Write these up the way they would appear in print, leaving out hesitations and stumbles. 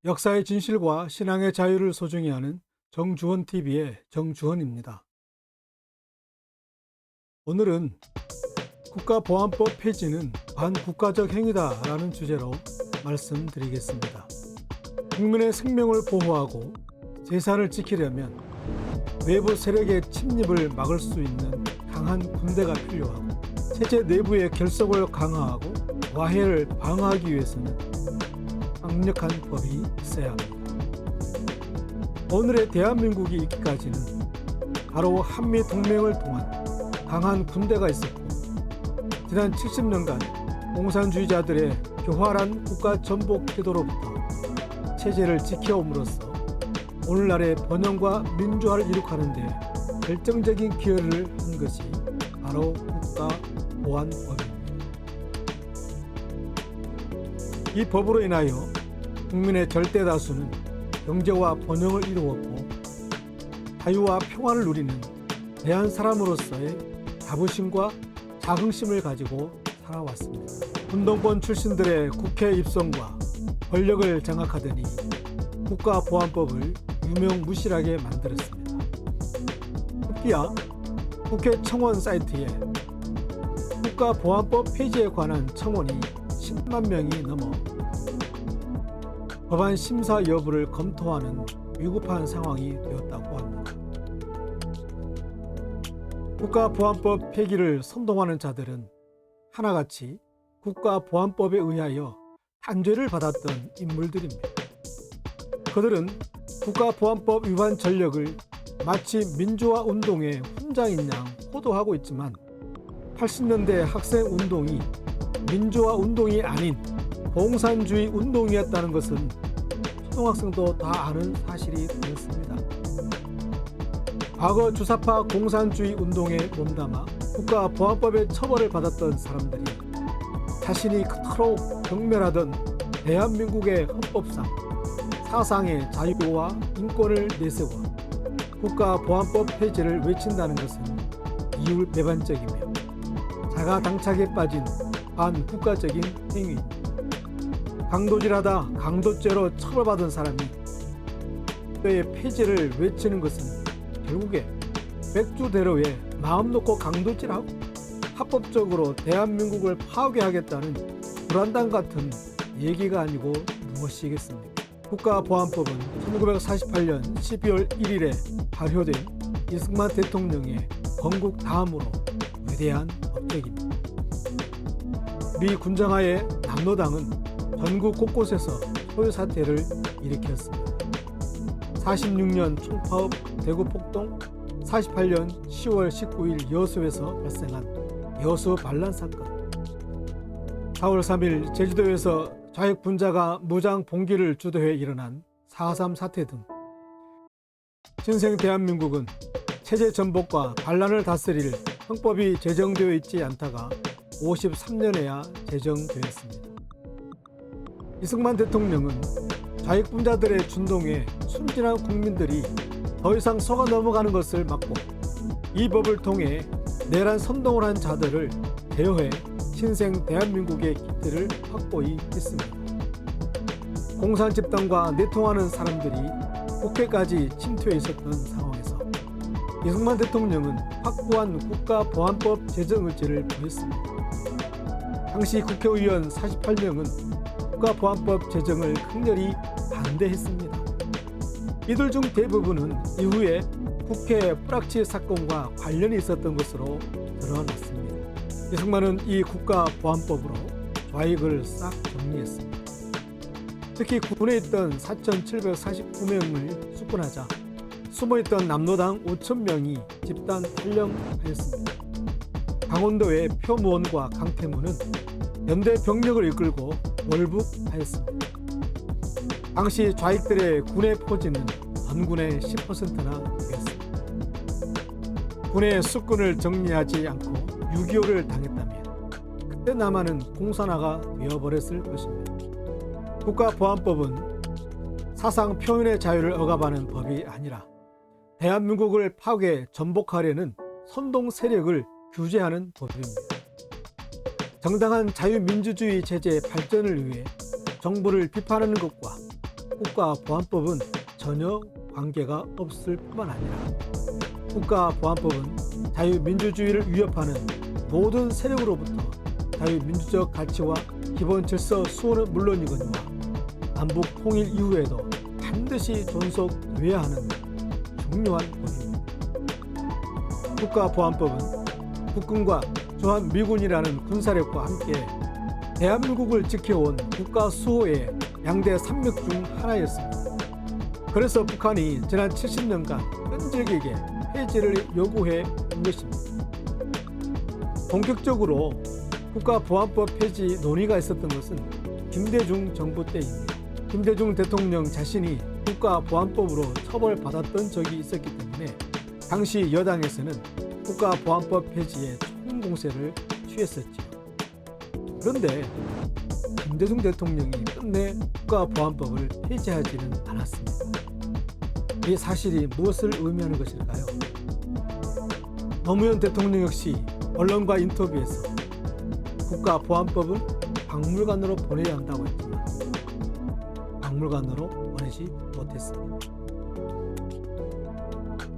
역사의 진실과 신앙의 자유를 소중히 하는 정주헌TV의 정주헌입니다. 오늘은 국가보안법 폐지는 반국가적 행위다라는 주제로 말씀드리겠습니다. 국민의 생명을 보호하고 재산을 지키려면 외부 세력의 침입을 막을 수 있는 강한 군대가 필요하고 체제 내부의 결속을 강화하고 와해를 방어하기 위해서는 강력한 법이 있어야 합니다. 오늘의 대한민국이 있기까지는 바로 한미동맹을 통한 강한 군대가 있었고, 지난 70년간 공산주의자들의 교활한 국가 전복 태도로부터 체제를 지켜옴으로써 오늘날의 번영과 민주화를 이룩하는 데 결정적인 기여를 한 것이 바로 국가보안법입니다. 이 법으로 인하여 국민의 절대 다수는 경제와 번영을 이루었고, 자유와 평화를 누리는 대한 사람으로서의 자부심과 자긍심을 가지고 살아왔습니다. 운동권 출신들의 국회 입성과 권력을 장악하더니 국가보안법을 유명무실하게 만들었습니다. 특히야 국회 청원 사이트에 국가보안법 폐지에 관한 청원이 10만 명이 넘어 법안 심사 여부를 검토하는 위급한 상황이 되었다고 합니다. 국가보안법 폐기를 선동하는 자들은 하나같이 국가보안법에 의하여 단죄를 받았던 인물들입니다. 그들은 국가보안법 위반 전력을 마치 민주화 운동의 훈장인 양 호도하고 있지만, 80년대 학생 운동이 민주화 운동이 아닌 공산주의 운동이었다는 것은 초등학생도 다 아는 사실이 되었습니다. 과거 주사파 공산주의 운동에 몸담아 국가보안법의 처벌을 받았던 사람들이 자신이 그토록 경멸하던 대한민국의 헌법상 사상의 자유와 인권을 내세워 국가보안법 폐지를 외친다는 것은 이율배반적이며 자가당착에 빠진 반국가적인 행위입니다. 강도질하다 강도죄로 처벌받은 사람이 의 폐지를 외치는 것은 결국에 맥주대로에 마음 놓고 강도질하고 합법적으로 대한민국을 파괴하겠다는 불안당 같은 얘기가 아니고 무엇이겠습니까? 국가보안법은 1948년 12월 1일에 발효된 이승만 대통령의 건국 다음으로 위대한 법칙입니다. 미 군정하에 남로당은 전국 곳곳에서 소요 사태를 일으켰습니다. 46년 총파업 대구 폭동, 48년 10월 19일 여수에서 발생한 여수 반란 사건, 4월 3일 제주도에서 좌익 분자가 무장 봉기를 주도해 일어난 4.3 사태 등 신생 대한민국은 체제 전복과 반란을 다스릴 헌법이 제정되어 있지 않다가 53년에야 제정되었습니다. 이승만 대통령은 좌익 분자들의 준동에 순진한 국민들이 더 이상 속아 넘어가는 것을 막고 이 법을 통해 내란 선동을 한 자들을 제어해 신생 대한민국의 기틀을 확고히 했습니다. 공산 집단과 내통하는 사람들이 국회까지 침투해 있었던 상황에서 이승만 대통령은 확고한 국가보안법 제정 의지를 보였습니다. 당시 국회의원 48명은 국가보안법 제정을 강렬히 반대했습니다. 이들 중 대부분은 이후에 국회 뿌락치 사건과 관련이 있었던 것으로 드러났습니다. 이승만은 이 국가보안법으로 좌익을 싹 정리했습니다. 특히 군에 있던 4,749명을 숙군하자 숨어있던 남로당 5,000명이 집단 탈영하였습니다. 강원도의 표무원과 강태무는 연대 병력을 이끌고 월북하였습니다. 당시 좌익들의 군의 포진은 전군의 10%나 되었습니다. 군의 숙군을 정리하지 않고 6.25를 당했다면 그때 남한은 공산화가 되어버렸을 것입니다. 국가보안법은 사상 표현의 자유를 억압하는 법이 아니라 대한민국을 파괴 전복하려는 선동 세력을 규제하는 법입니다. 정당한 자유민주주의 체제의 발전을 위해 정부를 비판하는 것과 국가보안법은 전혀 관계가 없을 뿐만 아니라 국가보안법은 자유민주주의를 위협하는 모든 세력으로부터 자유민주적 가치와 기본 질서 수호는 물론이거니와 남북 통일 이후에도 반드시 존속돼야 하는 중요한 법입니다. 국가보안법은 국군과 주한미군이라는 군사력과 함께 대한민국을 지켜온 국가 수호의 양대 산맥 중 하나였습니다. 그래서 북한이 지난 70년간 끈질기게 폐지를 요구해 온 것입니다. 본격적으로 국가보안법 폐지 논의가 있었던 것은 김대중 정부 때입니다. 김대중 대통령 자신이 국가보안법으로 처벌받았던 적이 있었기 때문에 당시 여당에서는 국가보안법 폐지에 총공세를 취했었죠. 그런데 김대중 대통령이 끝내 국가보안법을 폐지하지는 않았습니다. 이 사실이 무엇을 의미하는 것일까요? 노무현 대통령 역시 언론과 인터뷰에서 국가보안법은 박물관으로 보내야 한다고 했지만 박물관으로 보내지 못했습니다.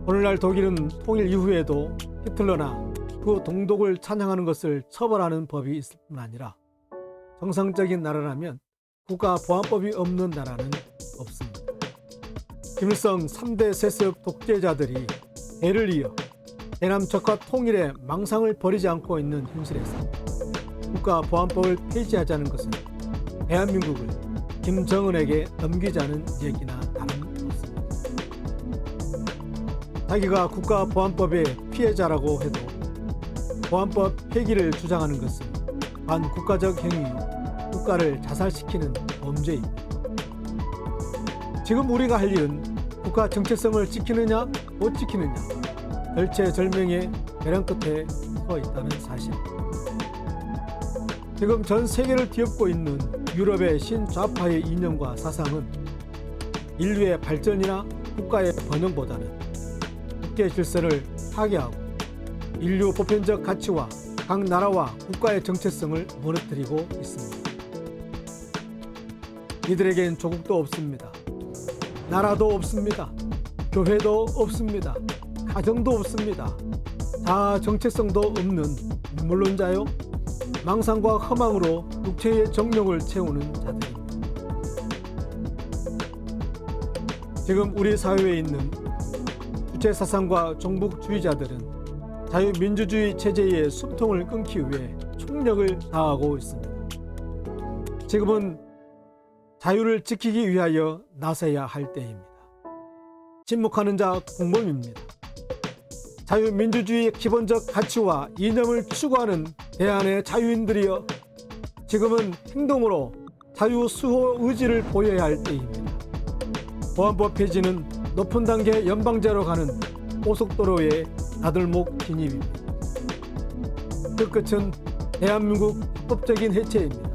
오늘날 독일은 통일 이후에도 히틀러나 그 동독을 찬양하는 것을 처벌하는 법이 있을 뿐 아니라 정상적인 나라라면 국가보안법이 없는 나라는 없습니다. 김일성 3대 세습 독재자들이 대를 이어 대남적화 통일에 망상을 버리지 않고 있는 현실에서 국가보안법을 폐지하자는 것은 대한민국을 김정은에게 넘기자는 얘기나 다름없습니다. 자기가 국가보안법의 피해자라고 해도 보안법 폐기를 주장하는 것은 반국가적 행위요 국가를 자살시키는 범죄입니다. 지금 우리가 할 일은 국가 정체성을 지키느냐 못 지키느냐 절체절명의 벼랑 끝에 서 있다는 사실입니다. 지금 전 세계를 뒤엎고 있는 유럽의 신좌파의 이념과 사상은 인류의 발전이나 국가의 번영보다는 국제 질서를 파괴하고 인류 보편적 가치와 각 나라와 국가의 정체성을 무너뜨리고 있습니다. 이들에겐 조국도 없습니다. 나라도 없습니다. 교회도 없습니다. 가정도 없습니다. 자아 정체성도 없는 인물론자요 망상과 허망으로 육체의 정욕을 채우는 자들입니다. 지금 우리 사회에 있는 주체사상과 종북주의자들은 자유민주주의 체제의 숨통을 끊기 위해 총력을 다하고 있습니다. 지금은 자유를 지키기 위하여 나서야 할 때입니다. 침묵하는 자 공범입니다. 자유민주주의의 기본적 가치와 이념을 추구하는 대한의 자유인들이여 지금은 행동으로 자유수호 의지를 보여야 할 때입니다. 보안법 폐지는 높은 단계 연방제로 가는 고속도로의 나들목 진입입니다. 그 끝은 대한민국 합법적인 해체입니다.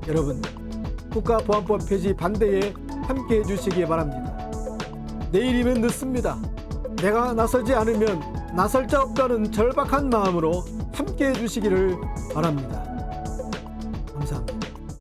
여러분, 국가보안법 폐지 반대에 함께해 주시기 바랍니다. 내일이면 늦습니다. 내가 나서지 않으면 나설 자 없다는 절박한 마음으로 함께해 주시기를 바랍니다.